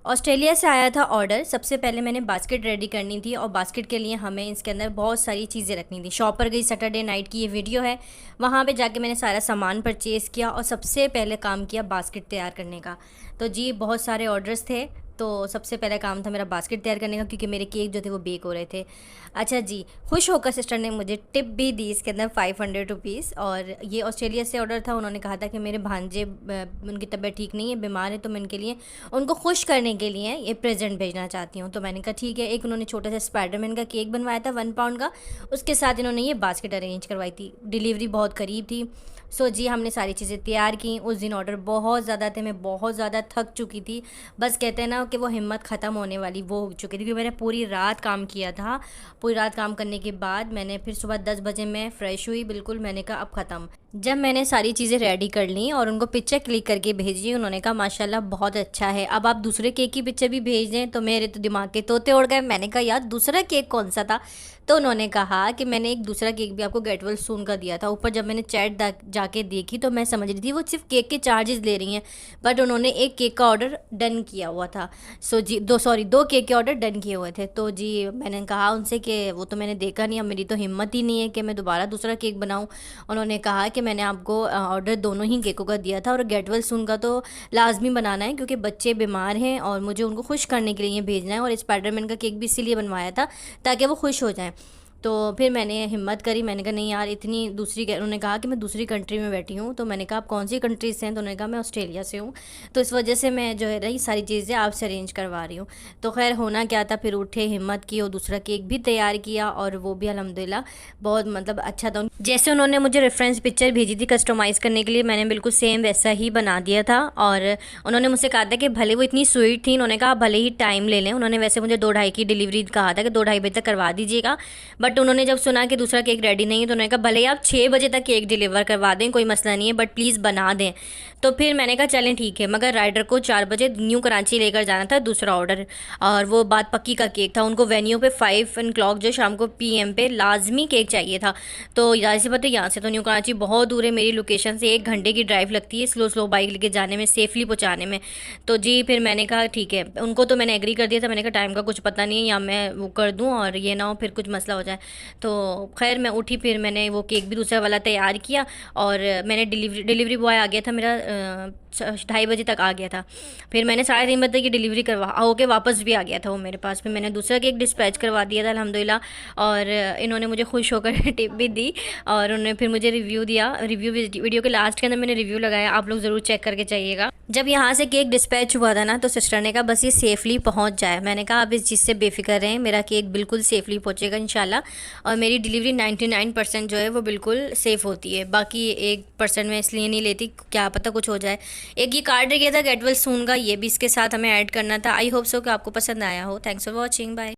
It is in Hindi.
ऑस्ट्रेलिया से आया था ऑर्डर। सबसे पहले मैंने बास्केट रेडी करनी थी और बास्केट के लिए हमें इसके अंदर बहुत सारी चीज़ें रखनी थी। शॉप पर गई, सैटरडे नाइट की ये वीडियो है। वहाँ पे जाके मैंने सारा सामान परचेज़ किया और सबसे पहले काम किया बास्केट तैयार करने का। तो जी बहुत सारे ऑर्डर्स थे, तो सबसे पहला काम था मेरा बास्केट तैयार करने का, क्योंकि मेरे केक जो थे वो बेक हो रहे थे। अच्छा जी, खुश होकर सिस्टर ने मुझे टिप भी दी इसके अंदर 500 रुपीज़। और ये ऑस्ट्रेलिया से ऑर्डर था। उन्होंने कहा था कि मेरे भांजे उनकी तबीयत ठीक नहीं है, बीमार है, तो मैं इनके लिए उनको खुश करने के लिए ये प्रेजेंट भेजना चाहती हूँ। तो मैंने कहा ठीक है। एक उन्होंने छोटा सा स्पाइडरमैन का केक बनवाया था 1 पाउंड का, उसके साथ इन्होंने ये बास्केट अरेंज करवाई थी। डिलीवरी बहुत करीब थी। सो जी हमने सारी चीज़ें तैयार की। उस दिन ऑर्डर बहुत ज़्यादा थे, मैं बहुत ज़्यादा थक चुकी थी। बस कहते हैं ना कि वो हिम्मत ख़त्म होने वाली वो हो चुकी थी, क्योंकि मैंने पूरी रात काम किया था। पूरी रात काम करने के बाद मैंने फिर सुबह 10 बजे मैं फ़्रेश हुई बिल्कुल। मैंने कहा अब ख़त्म। जब मैंने सारी चीज़ें रेडी कर ली और उनको पिक्चर क्लिक करके भेजी, उन्होंने कहा माशाल्लाह बहुत अच्छा है, अब आप दूसरे केक की पिक्चर भी भेज दें। तो मेरे तो दिमाग के तोते उड़ गए। मैंने कहा यार दूसरा केक कौन सा था? तो उन्होंने कहा कि मैंने एक दूसरा केक भी आपको गेट वेल सून का दिया था। ऊपर जब मैंने चैट जाके देखी तो मैं समझ रही थी वो सिर्फ केक के चार्जेस ले रही हैं, बट उन्होंने एक केक का ऑर्डर डन किया हुआ था। सो जी दो केक के ऑर्डर डन किए हुए थे। तो जी मैंने कहा उनसे कि वो तो मैंने देखा नहीं, अब मेरी तो हिम्मत ही नहीं है कि मैं दोबारा दूसरा केक बनाऊँ। उन्होंने कहा कि मैंने आपको ऑर्डर दोनों ही केकों का दिया था और गेट वेल सून का तो लाजमी बनाना है, क्योंकि बच्चे बीमार हैं और मुझे उनको खुश करने के लिए भेजना है। और स्पाइडरमैन का केक भी इसीलिए बनवाया था ताकि वो खुश हो जाएं। तो फिर मैंने हिम्मत करी, मैंने कहा नहीं यार इतनी दूसरी, उन्होंने कहा कि मैं दूसरी कंट्री में बैठी हूँ। तो मैंने कहा आप कौन सी कंट्री से हैं? तो उन्होंने कहा मैं ऑस्ट्रेलिया से हूँ। तो इस वजह से मैं जो है ना ये सारी चीज़ें आपसे अरेंज करवा रही हूँ। तो खैर होना क्या था, फिर उठे, हिम्मत की और दूसरा केक भी तैयार किया और वो भी अल्हम्दुलिल्लाह बहुत मतलब अच्छा था। जैसे उन्होंने मुझे रेफरेंस पिक्चर भेजी थी कस्टमाइज़ करने के लिए, मैंने बिल्कुल सेम वैसा ही बना दिया था। और उन्होंने मुझसे कहा था कि भले वो इतनी स्वीट थी, उन्होंने कहा भले ही टाइम ले लें। उन्होंने वैसे मुझे 2-2:30 की डिलीवरी कहा था कि 2-2:30 बजे तक करवा दीजिएगा, बट उन्होंने जब सुना कि दूसरा केक रेडी नहीं है तो उन्होंने कहा भले ही आप 6 बजे तक केक डिलीवर करवा दें, कोई मसला नहीं है, बट प्लीज़ बना दें। तो फिर मैंने कहा चलें ठीक है, मगर राइडर को 4 बजे न्यू कराची लेकर जाना था दूसरा ऑर्डर, और वो बात पक्की का केक था। उनको वेन्यू पे 5 o'clock जो शाम को PM पे लाजमी केक चाहिए था। तो ज़ाहिर सी बात है यहाँ से तो न्यू कराची बहुत दूर है, मेरी लोकेशन से 1 घंटे की ड्राइव लगती है स्लो बाइक लेके जाने में, सेफली पहुँचाने में। तो जी फिर मैंने कहा ठीक है, उनको तो मैंने एग्री कर दिया था। मैंने कहा टाइम का कुछ पता नहीं है, या मैं वो कर दूँ और ये ना हो फिर कुछ मसला हो जाए। तो खैर मैं उठी, फिर मैंने वो केक भी दूसरा वाला तैयार किया और मैंने डिलीवरी बॉय आ गया था मेरा, 2:30 बजे तक आ गया था। फिर मैंने 3:30 बजे की डिलीवरी करवा होके वापस भी आ गया था वो मेरे पास। फिर मैंने दूसरा केक डिस्पैच करवा दिया था अल्हम्दुलिल्लाह। और इन्होंने मुझे खुश होकर टिप भी दी और उन्होंने फिर मुझे रिव्यू दिया। रिव्यू वीडियो के लास्ट के अंदर मैंने रिव्यू लगाया, आप लोग ज़रूर चेक करके जाइएगा। जब यहाँ से केक डिस्पैच हुआ था ना, तो सिस्टर ने कहा बस ये सेफ़ली पहुँच जाए। मैंने कहा आप इस चीज़ से बेफिक्र रहें, मेरा केक बिल्कुल सेफ़ली पहुँचेगा इंशाल्लाह। और मेरी डिलीवरी 99% जो है वो बिल्कुल सेफ़ होती है। बाकी 1% मैं इसलिए नहीं लेती, क्या पता कुछ हो जाए। एक ये कार्ड रह गया था गेट वेल सून का, ये भी इसके साथ हमें ऐड करना था। आई होप सो कि आपको पसंद आया हो। Thanks for watching, bye.